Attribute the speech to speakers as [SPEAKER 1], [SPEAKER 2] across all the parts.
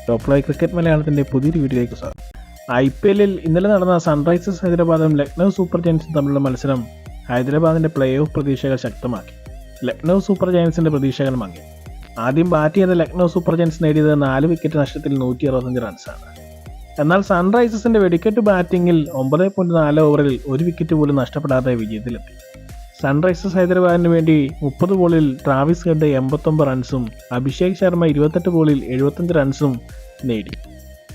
[SPEAKER 1] Top live cricket മലയാളത്തിൻ്റെ പുതിയൊരു വീഡിയോയിലേക്ക് സ്വാഗതം. IPL-ൽ ഇന്നലെ നടന്ന സൺറൈസേഴ്സ് ഹൈദരാബാദും ലക്നൗ സൂപ്പർ ജയൻസും തമ്മിലുള്ള മത്സരം ഹൈദരാബാദിൻ്റെ പ്ലേ ഓഫ് പ്രതീക്ഷകൾ ശക്തമാക്കി. ലക്നൗ സൂപ്പർ ജയൻസിൻ്റെ പ്രതീക്ഷകൾ മങ്ങി. ആദ്യം ബാറ്റ് ചെയ്ത ലക്നൗ സൂപ്പർ ജയൻസ് നേടിയത് 4 വിക്കറ്റ് നഷ്ടത്തിൽ 165 റൺസാണ്. എന്നാൽ സൺറൈസേഴ്സിൻ്റെ വെടിക്കെട്ട് ബാറ്റിംഗിൽ 9.4 ഓവറിൽ 1 വിക്കറ്റ് പോലും നഷ്ടപ്പെടാതെ വിജയത്തിലെത്തി. സൺറൈസേഴ്സ് ഹൈദരാബാദിന് വേണ്ടി 30 ബോളിൽ ട്രാവിസ് ഹെഡ് 89 റൺസും അഭിഷേക് ശർമ്മ 28 ബോളിൽ 75 റൺസും നേടി.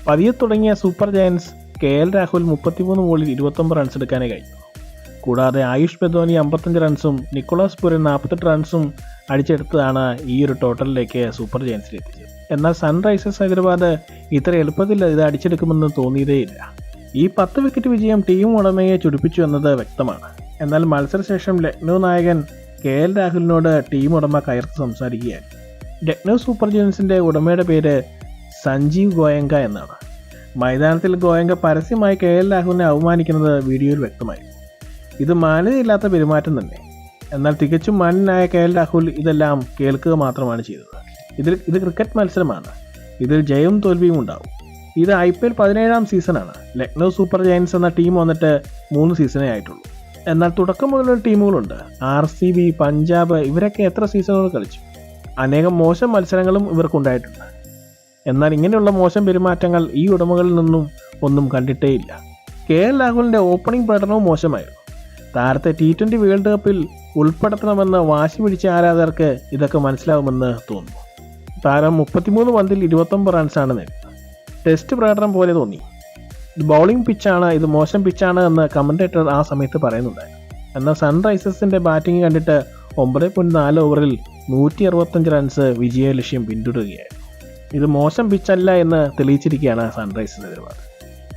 [SPEAKER 1] പതിയെ തുടങ്ങിയ സൂപ്പർ ജയൻസ് KL രാഹുൽ 33 ബോളിൽ 29 റൺസ് എടുക്കാനേ കഴിഞ്ഞു. കൂടാതെ ആയുഷ് ബദോനി 55 റൺസും നിക്കോളാസ് പുരൻ 48 റൺസും അടിച്ചെടുത്തതാണ് ഈ ഒരു ടോട്ടലിലേക്ക് സൂപ്പർ ജയൻസിലെത്തിച്ചത്. എന്നാൽ സൺറൈസേഴ്സ് ഹൈദരാബാദ് ഇത്ര എളുപ്പത്തിൽ ഇത് അടിച്ചെടുക്കുമെന്ന് തോന്നിയതേയില്ല. ഈ 10 വിക്കറ്റ് വിജയം ടീം ഉടമയെ ചുടിപ്പിച്ചു എന്നത് വ്യക്തമാണ്. എന്നാൽ മത്സരശേഷം ലക്നൗ നായകൻ KL രാഹുലിനോട് ടീം ഉടമ കയർത്ത് സംസാരിക്കുകയായിരുന്നു. ലക്നൗ സൂപ്പർ ജയൻസിൻ്റെ ഉടമയുടെ പേര് സഞ്ജീവ് ഗോയങ്ക എന്നാണ്. മൈതാനത്തിൽ ഗോയങ്ക പരസ്യമായി KL രാഹുലിനെ അവമാനിക്കുന്നത് വീഡിയോയിൽ വ്യക്തമായിരുന്നു. ഇത് മാന്യതയില്ലാത്ത പെരുമാറ്റം തന്നെ. എന്നാൽ തികച്ചും മാന്യനായ KL രാഹുൽ ഇതെല്ലാം കേൾക്കുക മാത്രമാണ് ചെയ്തത്. ഇത് ക്രിക്കറ്റ് മത്സരമാണ്. ഇതിൽ ജയവും തോൽവിയും ഉണ്ടാവും. ഇത് IPL 17ാം സീസണാണ്. ലക്നൗ സൂപ്പർ ജയൻസ് എന്ന ടീം വന്നിട്ട് 3 സീസണേ ആയിട്ടുള്ളൂ. എന്നാൽ തുടക്കം മുതലുള്ള ടീമുകളുണ്ട്. RCB, പഞ്ചാബ്, ഇവരൊക്കെ എത്ര സീസണുകൾ കളിച്ചു. അനേകം മോശം മത്സരങ്ങളും ഇവർക്കുണ്ടായിട്ടുണ്ട്. എന്നാൽ ഇങ്ങനെയുള്ള മോശം പെരുമാറ്റങ്ങൾ ഈ ഉടമകളിൽ നിന്നും ഒന്നും കണ്ടിട്ടേയില്ല. KL രാഹുലിൻ്റെ ഓപ്പണിംഗ് പ്രകടനവും മോശമായിരുന്നു. താരത്തെ T20 വേൾഡ് കപ്പിൽ ഉൾപ്പെടുത്തണമെന്ന് വാശി പിടിച്ച ആരാധകർക്ക് ഇതൊക്കെ മനസ്സിലാവുമെന്ന് തോന്നുന്നു. താരം 33 പന്തിൽ 29 റൺസാണ് നേടിയത്. ടെസ്റ്റ് പ്രകടനം പോലെ തോന്നി. ഇത് ബൗളിംഗ് പിച്ചാണ്, ഇത് മോശം പിച്ചാണ് എന്ന് കമൻറ്റേറ്റർ ആ സമയത്ത് പറയുന്നുണ്ടായിരുന്നു. എന്നാൽ സൺറൈസേഴ്സിൻ്റെ ബാറ്റിംഗ് കണ്ടിട്ട് 9.4 ഓവറിൽ 165 റൺസ് വിജയ ലക്ഷ്യം പിന്തുടരുകയായിരുന്നു. ഇത് മോശം പിച്ചല്ല എന്ന് തെളിയിച്ചിരിക്കുകയാണ് സൺറൈസേഴ്സ് ഹൈദരാബാദ്.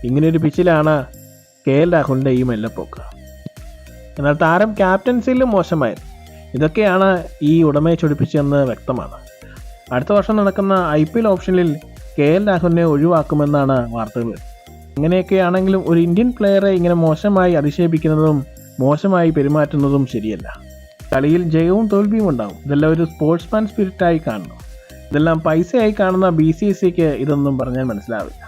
[SPEAKER 1] ഇങ്ങനെയൊരു പിച്ചിലാണ് KL രാഹുലിൻ്റെ ഈ മെല്ലപ്പോക്ക്. എന്നാൽ താരം ക്യാപ്റ്റൻസിയിലും മോശമായിരുന്നു. ഇതൊക്കെയാണ് ഈ ഉടമയെ ചൊടിപ്പിച്ചതെന്ന് വ്യക്തമാണ്. അടുത്ത വർഷം നടക്കുന്ന IPL ഓപ്ഷനിൽ KL രാഹുലിനെ ഒഴിവാക്കുമെന്നാണ് വാർത്തകൾ. ഇങ്ങനെയൊക്കെയാണെങ്കിലും ഒരു ഇന്ത്യൻ പ്ലെയറെ ഇങ്ങനെ മോശമായി അധിക്ഷേപിക്കുന്നതും മോശമായി പെരുമാറ്റുന്നതും ശരിയല്ല. കളിയിൽ ജയവും തോൽവിയും ഉണ്ടാവും. ഇതെല്ലാം ഒരു സ്പോർട്സ്മാൻ സ്പിരിറ്റായി കാണണം. ഇതെല്ലാം പൈസയായി കാണുന്ന BCCക്ക് ഇതൊന്നും പറഞ്ഞാൽ മനസ്സിലാവില്ല.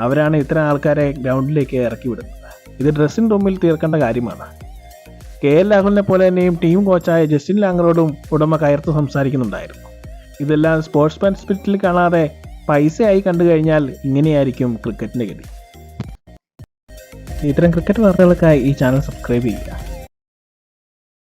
[SPEAKER 1] അവരാണ് ഇത്തരം ആൾക്കാരെ ഗ്രൗണ്ടിലേക്ക് ഇറക്കി വിടുന്നത്. ഇത് ഡ്രസ്സിംഗ് റൂമിൽ തീർക്കേണ്ട കാര്യമാണ്. KL രാഹുലിനെ പോലെ തന്നെയും ടീം കോച്ചായ ജസ്റ്റിൻ ലാംഗ്രോഡും ഉടമ കയർത്ത് സംസാരിക്കുന്നുണ്ടായിരുന്നു. ഇതെല്ലാം സ്പോർട്സ്മാൻ സ്പിരിറ്റിൽ കാണാതെ പൈസയായി കണ്ടു കഴിഞ്ഞാൽ ഇങ്ങനെയായിരിക്കും ക്രിക്കറ്റിൻ്റെ ഗതി. ഇത്തരം ക്രിക്കറ്റ് വാർത്തകൾക്കായി ഈ ചാനൽ സബ്സ്ക്രൈബ് ചെയ്യുക.